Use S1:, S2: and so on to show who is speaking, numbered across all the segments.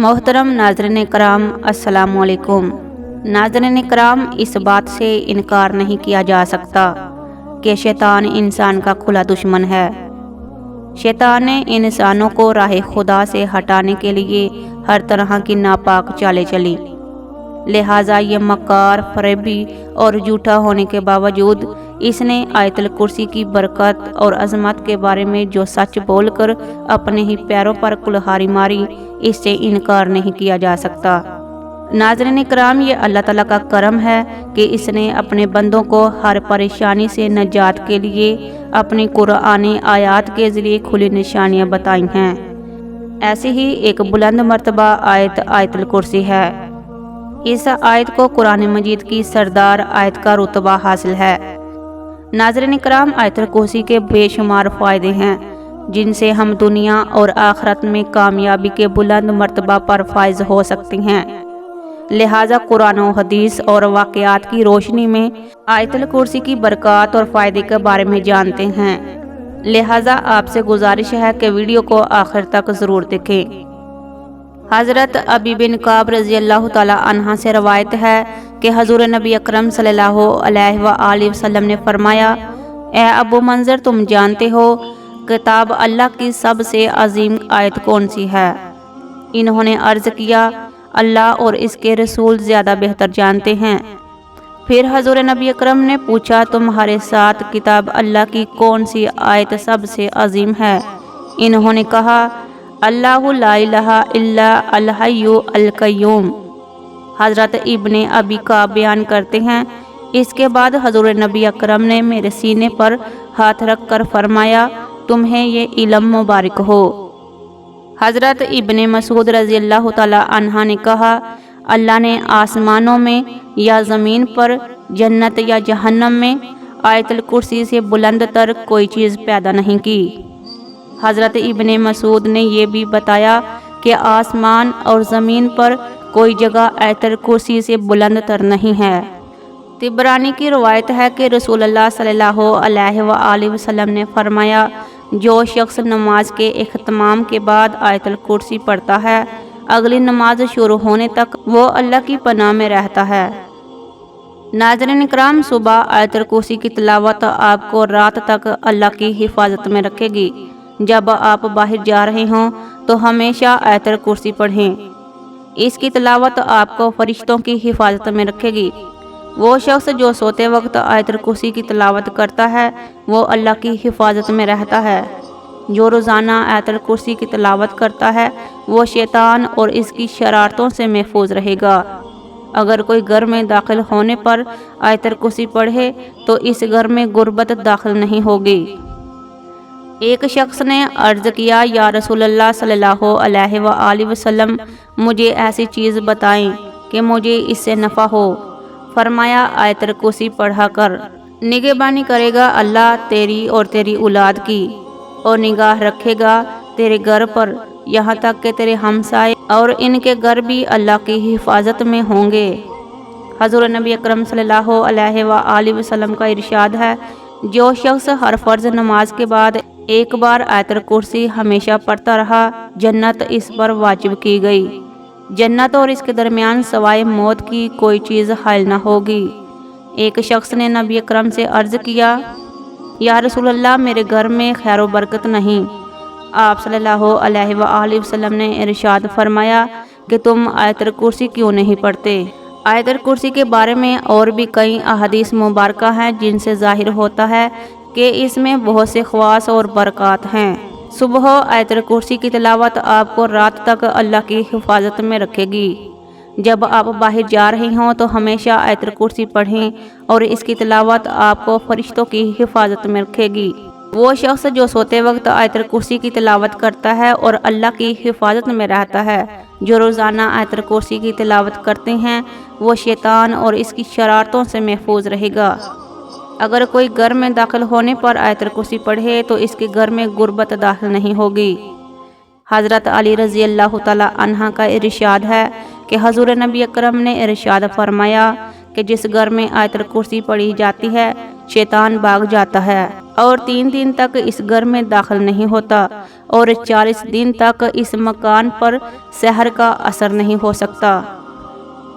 S1: मोहतरम नाज़रीन कराम, अस्सलामु अलैकुम। नाज़रीन कराम, इस बात से इनकार नहीं किया जा सकता कि शैतान इंसान का खुला दुश्मन है। शैतान ने इंसानों को राह खुदा से हटाने के लिए हर तरह की नापाक चालें चली। लिहाजा ये मक्कार, फरेबी और झूठा होने के बावजूद इसने आयतुल कुर्सी की बरकत और अज़मत के बारे में जो सच बोलकर अपने ही पैरों पर कुल्हाड़ी मारी, इससे इनकार नहीं किया जा सकता। नाज़रीन कराम, ये अल्लाह ताला का करम है कि इसने अपने बंदों को हर परेशानी से निजात के लिए अपनी कुरानी आयात के ज़रिए खुली निशानियाँ बताई हैं। ऐसी ही एक बुलंद मर्तबा आयत आयतुल कुर्सी है। इस आयत को कुरान मजीद की सरदार आयत का रुतबा हासिल है। नाज़रीन कराम, आयतुल कुर्सी के बेशुमार फ़ायदे हैं जिनसे हम दुनिया और आखिरत में कामयाबी के बुलंद मर्तबा पर फायज हो सकते हैं। लिहाजा कुरान और हदीस और वाक़यात की रोशनी में आयतुल कुर्सी की बरकत और फ़ायदे के बारे में जानते हैं। लिहाजा आपसे गुजारिश है कि वीडियो को आखिर तक ज़रूर देखें। हज़रत अबी बिन काब रज़ी अल्लाह ताला अन्हा से रवायत है कि हज़ूर नबी अकरम सल्लल्लाहु अलैहि वसल्लम ने फरमाया, ए अबू मंज़र, तुम जानते हो किताब अल्लाह की सबसे अजीम आयत कौन सी है? इन्होंने अर्ज़ किया, अल्लाह और इसके रसूल ज़्यादा बेहतर जानते हैं। फिर हज़ूर नबी अकरम ने पूछा, तुम्हारे साथ किताब अल्लाह की कौन सी आयत सबसे अजीम है? इन्होंने कहा, अल्लाहु ला इलाहा इल्ला अल हय्यु अल क़य्यूम। हज़रत इब्ने अबी का बयान करते हैं, इसके बाद हज़ूर नबी अकरम ने मेरे सीने पर हाथ रख कर फरमाया, तुम्हें ये इल्म मुबारक हो। हज़रत इब्ने मसूद रज़ी अल्लाह ताला अन्हा ने कहा, अल्लाह ने आसमानों में या ज़मीन पर, जन्नत या जहन्नम में आयतुल कुर्सी से बुलंद तर कोई चीज़ पैदा नहीं की। हज़रत इब्ने मसूद ने यह भी बताया कि आसमान और ज़मीन पर कोई जगह आयतुल कुर्सी से बुलंद तर नहीं है। तिबरानी की रवायत है कि रसूलुल्लाह सल्लल्लाहु अलैहि वसल्लम ने फरमाया, जो शख्स नमाज के इख्तिमाम के बाद आयतुल कुर्सी पढ़ता है, अगली नमाज शुरू होने तक वो अल्लाह की पनाह में रहता है। नाज़रीन कराम, सुबह आयतुल कुर्सी की तिलावत आपको रात तक अल्लाह की हिफाजत में रखेगी। जब आप बाहर जा रहे हों तो हमेशा आयतुल कुर्सी पढ़ें। इसकी तिलावत आपको फरिश्तों की हिफाजत में रखेगी। वो शख्स जो सोते वक्त आयतुल कुर्सी की तिलावत करता है, वो अल्लाह की हिफाजत में रहता है। जो रोज़ाना आयतुल कुर्सी की तिलावत करता है, वो शैतान और इसकी शरारतों से महफूज रहेगा। अगर कोई घर में दाखिल होने पर आयतुल कुर्सी पढ़े तो इस घर में गुर्बत दाखिल नहीं होगी। एक शख्स ने अर्ज़ किया, या रसूलल्लाह सल्लल्लाहु अलैहि वसल्लम, मुझे ऐसी चीज़ बताएं कि मुझे इससे नफ़ा हो। फरमाया, आयतुल कुर्सी पढ़ा कर। निगहबानी करेगा अल्लाह तेरी और तेरी औलाद की, और निगाह रखेगा तेरे घर पर, यहाँ तक कि तेरे हमसाए और इनके घर भी अल्लाह की हिफाजत में होंगे। हज़ूर नबी अकरम सल्लल्लाहु अलैहि वसल्लम का इरशाद है, जो शख्स हर फ़र्ज़ नमाज के बाद एक बार आयतुल कुर्सी हमेशा पढ़ता रहा, जन्नत इस पर वाजिब की गई। जन्नत और इसके दरमियान सवाए मौत की कोई चीज़ हायल न होगी। एक शख्स ने नबी अकरम से अर्ज़ किया, या रसूलल्लाह, मेरे घर में खैर व बरकत नहीं। आप सल्लल्लाहु अलैहि वसल्लम ने इरशाद फरमाया कि तुम आयतुल कुर्सी क्यों नहीं पढ़ते। आयतुल कुर्सी के बारे में और भी कई अहादीस मुबारका हैं जिनसे ज़ाहिर होता है कि इसमें बहुत से ख़वास और बरक़ात हैं। सुबह आयतुल कुर्सी की तिलावत आपको रात तक अल्लाह की हिफाजत में रखेगी। जब आप बाहर जा रहे हों तो हमेशा आयतुल कुर्सी पढ़ें और इसकी तिलावत आपको फरिश्तों की हिफाजत में रखेगी। वो शख्स जो सोते वक्त आयतुल कुर्सी की तिलावत करता है और अल्लाह की हिफाजत में रहता है, जो रोज़ाना आयतुल कुर्सी की तिलावत करते हैं, वो शैतान और इसकी शरारतों से महफूज रहेगा। अगर कोई घर में दाखिल होने पर आयतुल कुर्सी पढ़े तो इसके घर में गुर्बत दाखिल नहीं होगी। हज़रत अली रज़ी अल्लाह ताला अन्हा का इरशाद है कि हज़ूर नबी अकरम ने इरशाद फरमाया कि जिस घर में आयतुल कुर्सी पढ़ी जाती है, शैतान भाग जाता है और 3 दिन तक इस घर में दाखिल नहीं होता اور 40 दिन तक इस मकान पर सहर का असर नहीं हो सकता।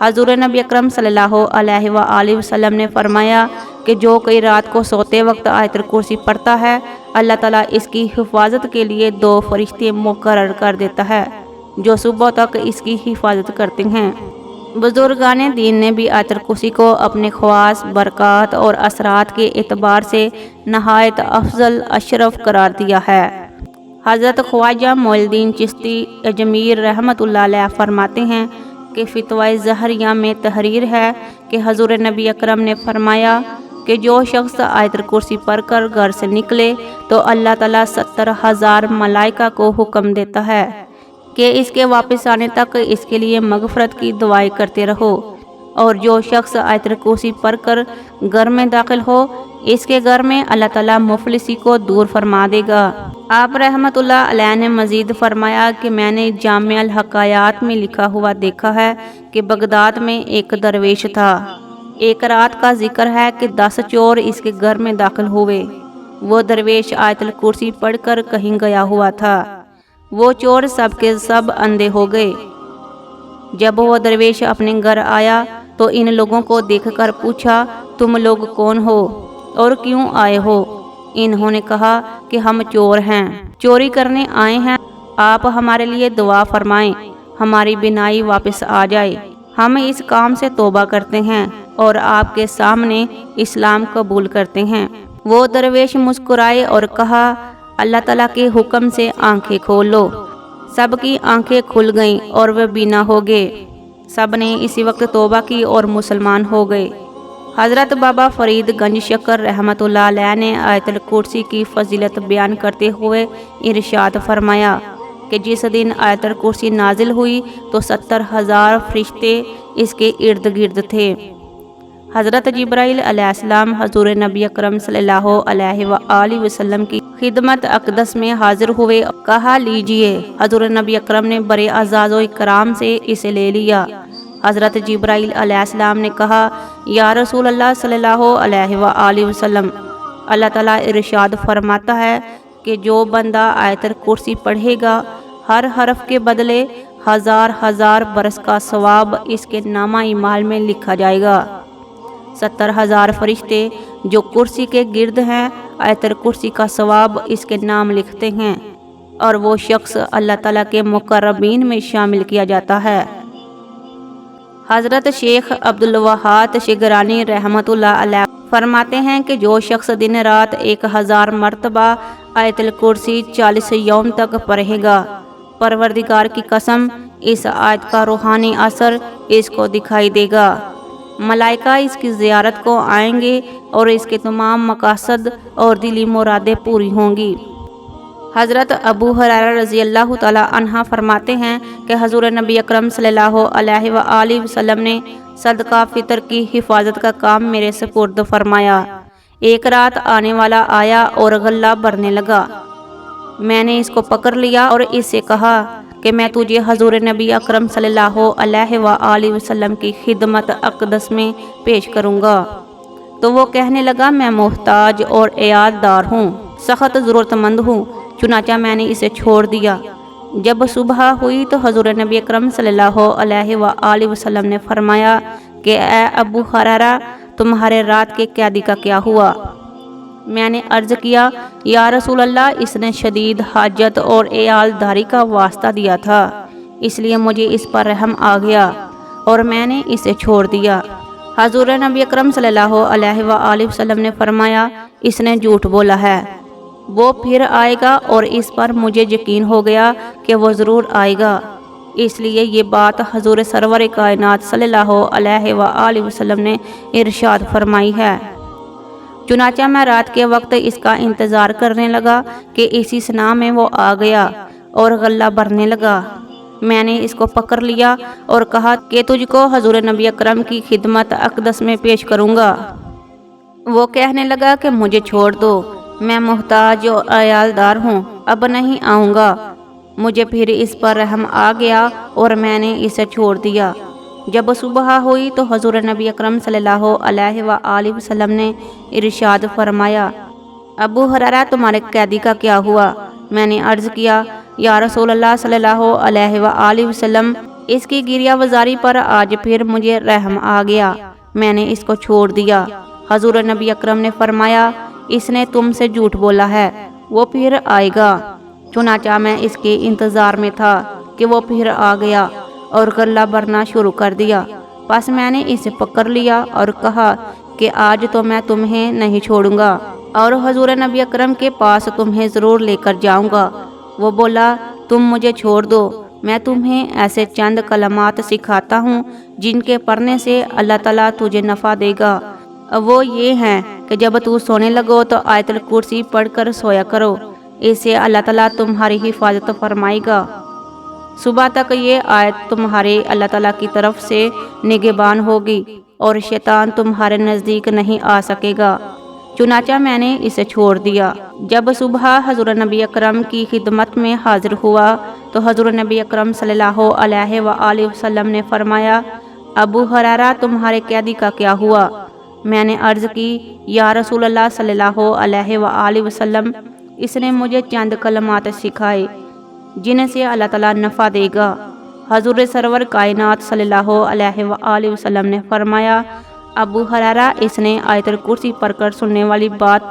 S1: हजूर नबी अकरम सल्लल्लाहु अलैहि वसल्लम ने फरमाया कि जो कोई रात को सोते वक्त आयतुल कुर्सी पढ़ता है, अल्लाह ताला इसकी हिफाजत के लिए 2 फरिश्ते मुकर्रर कर देता है जो सुबह तक इसकी हिफाजत करते हैं। बुजुर्गान दीन ने भी आयतुल कुर्सी को अपने ख्वास, बरक़ात और असरात के एतबार से नहायत अफजल अशरफ करार दिया है। हज़रत ख्वाजा मोइनुद्दीन चिश्ती अजमीर रहमतुल्लाह अलैह फरमाते हैं कि फ़ितवा ज़हरिया में तहरीर है कि हजूर नबी अकरम ने फरमाया कि जो शख्स आयतुल कुर्सी पढ़कर घर से निकले तो अल्लाह ताला 70,000 मलाइका को हुक्म देता है कि इसके वापस आने तक इसके लिए मगफरत की दुआएं करते रहो, और जो शख्स आयतुल कुर्सी पढ़कर घर में दाखिल हो, इसके घर में अल्लाह ताला मुफलिसी को दूर फरमा देगा। आप रहमतुल्लाह अलैह ने मज़ीद फरमाया कि मैंने जामे अल हकायात में लिखा हुआ देखा है कि बगदाद में एक दरवेश था। एक रात का जिक्र है कि 10 चोर इसके घर में दाखिल हुए। वो दरवेश आयतुल कुर्सी पढ़कर कहीं गया हुआ था। वो चोर सब के सब अंधे हो गए। जब वो दरवेश अपने घर आया तो इन लोगों को देखकर पूछा, तुम लोग कौन हो और क्यों आए हो? इन्होंने कहा कि हम चोर हैं, चोरी करने आए हैं। आप हमारे लिए दुआ फरमाएं, हमारी बिनाई वापस आ जाए। हम इस काम से तौबा करते हैं और आपके सामने इस्लाम कबूल करते हैं। वो दरवेश मुस्कुराए और कहा, अल्लाह ताला के हुक्म से आंखें खोल लो। सबकी आंखें खुल गईं और वे बीना हो गए। सब ने इसी वक्त तौबा की और मुसलमान हो गए। हज़रत बाबा फरीद गंज शकर रहमतुल्लाह अलैह ने आयतुल कुर्सी की फजीलत बयान करते हुए इरशाद फरमाया कि जिस दिन आयतुल कुर्सी नाजिल हुई तो 70,000 फरिश्ते इसके इर्द गिर्द थे। हज़रत जिब्राइल अलैहिस्सलाम हजूर नबी अकरम सल्लल्लाहु अलैहि वसल्लम की खिदमत अक़दस में हाजिर हुए। कहा, लीजिए। हजूर नबी अकरम ने बड़े अज़ाज़ो इकराम से इसे ले लिया। हज़रत जिब्राइल अलैहिस्सलाम ने कहा, या रसूल अल्लाह सल्लल्लाहु अलैहि वसल्लम, अल्लाह ताला इरशाद फरमाता है कि जो बंदा आयतुल कुर्सी पढ़ेगा, हर हरफ के बदले 1000 बरस का सवाब इसके नामा इमाल में लिखा जाएगा। 70,000 फरिश्ते जो कुर्सी के गिर्द हैं, आयतुल कुर्सी का सवाब इसके नाम लिखते हैं और वो शख्स अल्लाह ताला के मुकर्रबीन में शामिल किया जाता है। हज़रत शेख अब्दुल वहाब शिगरानी रहमतुल्लाह अलैह फरमाते हैं कि जो शख्स दिन रात 1000 मरतबा आयतुल कुर्सी 40 यौम तक पढ़ेगा, परवरदिगार की कसम, इस आयत का रूहानी असर इसको दिखाई देगा। मलाइका इसकी ज़ियारत को आएंगे और इसके तमाम मकासद और दिली मुरादें पूरी होंगी। हज़रत अबू हुरैरा रज़ी अल्लाह तआला अन्हा फरमाते हैं कि हज़ूर नबी अकरम सल्लल्लाहु अलैहि वसल्लम ने सदका फ़ितर की हिफाजत का काम मेरे सुपुर्द फरमाया। एक रात आने वाला आया और गल्ला भरने लगा। मैंने इसको पकड़ लिया और इससे कहा कि मैं तुझे हजूर नबी अकरम सल्लल्लाहु अलैहि वसल्लम की खिदमत अक़दस में पेश करूँगा। तो वो कहने लगा, मैं मोहताज और एयाददार हूँ, सख्त ज़रूरतमंद हूँ। चुनाचा मैंने इसे छोड़ दिया। जब सुबह हुई तो हजूर नबी अकरम सल्लल्लाहु अलैहि वसल्लम ने फरमाया कि ए अबू हुरैरा, तुम्हारे रात के कैदी का क्या हुआ? मैंने अर्ज़ किया, या रसूल अल्लाह, इसने शदीद हाजत और एयालदारी का वास्ता दिया था, इसलिए मुझे इस पर रहम आ गया और मैंने इसे छोड़ दिया। हजूर नबी अकरम सल्लल्लाहु अलैहि वसल्लम ने फरमाया, इसने झूठ बोला है, वो फिर आएगा और इस पर मुझे यकीन हो गया कि वो ज़रूर आएगा। इसलिए ये बात हजूर सरवर कायनात सल्लल्लाहु अलैहि वसल्लम ने इरशाद फरमाई है। चुनाचा मैं रात के वक्त इसका इंतज़ार करने लगा कि इसी सना में वो आ गया और गल्ला भरने लगा। मैंने इसको पकड़ लिया और कहा कि तुझको हजूर नबी अकरम की खिदमत अक़दस में पेश करूँगा। वो कहने लगा कि मुझे छोड़ दो, मैं मोहताज और अयालदार हूँ, अब नहीं आऊँगा। मुझे फिर इस पर रहम आ गया और मैंने इसे छोड़ दिया। जब सुबह हुई तो हजूर नबी अकरम सल्लल्लाहु अलैहि वसल्लम ने इरशाद फरमाया, अबू हुरैरा, तुम्हारे कैदी का क्या हुआ? میں نے عرض کیا یا رسول اللہ صلی اللہ علیہ وآلہ وسلم، اس کی گریہ وزاری پر آج پھر مجھے رحم آ گیا، میں نے اس کو چھوڑ دیا۔ حضور نبی اکرم نے فرمایا اس نے تم سے جھوٹ بولا ہے، وہ پھر آئے گا۔ چنانچہ میں اس کے انتظار میں تھا کہ وہ پھر آ گیا اور غلہ بھرنا شروع کر دیا۔ پس میں نے اسے پکڑ لیا اور کہا کہ آج تو میں تمہیں نہیں چھوڑوں گا اور حضور نبی اکرم کے پاس تمہیں ضرور لے کر جاؤں گا۔ وہ بولا تم مجھے چھوڑ دو، میں تمہیں ایسے چند کلمات سکھاتا ہوں جن کے پڑھنے سے اللہ تعالیٰ تجھے نفع دے گا۔ وہ یہ ہیں کہ جب تو سونے لگو تو آیت الکرسی پڑھ کر سویا کرو، اس سے اللہ تعالیٰ تمہاری حفاظت فرمائے گا۔ صبح تک یہ آیت تمہارے اللہ تعالیٰ کی طرف سے نگہبان ہوگی اور شیطان تمہارے نزدیک نہیں آ سکے گا۔ چنانچہ میں نے اسے چھوڑ دیا۔ جب صبح حضور نبی اکرم کی خدمت میں حاضر ہوا تو حضور نبی اکرم صلی اللہ علیہ وآلہ وسلم نے فرمایا ابو ہریرہ تمہارے قیدی کا کیا ہوا؟ میں نے عرض کی یا رسول اللہ صلی اللہ علیہ وآلہ وسلم، اس نے مجھے چند کلمات سکھائے جن سے اللہ تعالیٰ نفع دے گا۔ حضور سرور کائنات صلی اللہ علیہ وآلہ وسلم نے فرمایا ابو ہریرہ، اس نے آیت الکرسی پڑھ کر سننے والی بات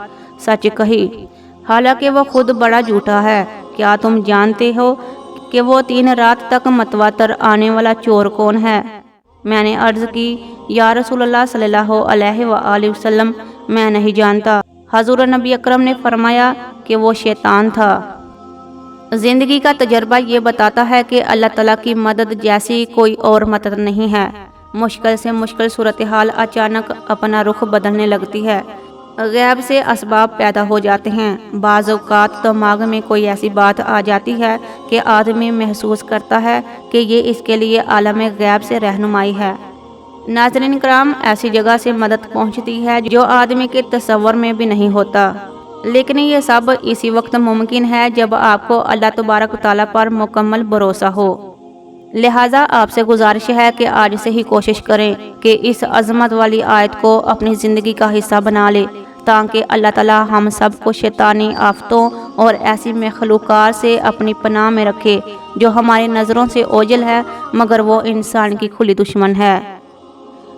S1: سچ کہی، حالانکہ وہ خود بڑا جھوٹا ہے۔ کیا تم جانتے ہو کہ وہ 3 رات تک متواتر آنے والا چور کون ہے؟ میں نے عرض کی یا رسول اللہ صلی اللہ علیہ وآلہ وسلم، میں نہیں جانتا۔ حضور نبی اکرم نے فرمایا کہ وہ شیطان تھا۔ زندگی کا تجربہ یہ بتاتا ہے کہ اللہ تعالیٰ کی مدد جیسی کوئی اور مدد نہیں ہے۔ مشکل سے مشکل صورتحال اچانک اپنا رخ بدلنے لگتی ہے، غیب سے اسباب پیدا ہو جاتے ہیں۔ بعض اوقات دماغ میں کوئی ایسی بات آ جاتی ہے کہ آدمی محسوس کرتا ہے کہ یہ اس کے لیے عالم غیب سے رہنمائی ہے۔ ناظرین کرام، ایسی جگہ سے مدد پہنچتی ہے جو آدمی کے تصور میں بھی نہیں ہوتا، لیکن یہ سب اسی وقت ممکن ہے جب آپ کو اللہ تبارک و تعالیٰ پر مکمل بھروسہ ہو۔ لہٰذا آپ سے گزارش ہے کہ آج سے ہی کوشش کریں کہ اس عظمت والی آیت کو اپنی زندگی کا حصہ بنا لیں، تاکہ اللہ تعالیٰ ہم سب کو شیطانی آفتوں اور ایسی مخلوقات سے اپنی پناہ میں رکھے جو ہماری نظروں سے اوجھل ہے مگر وہ انسان کی کھلی دشمن ہے۔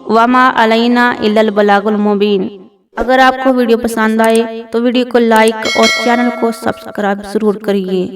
S1: وما علینا الا البلاغ المبین۔ اگر آپ کو ویڈیو پسند آئے تو ویڈیو کو لائک اور چینل کو سبسکرائب ضرور کریے۔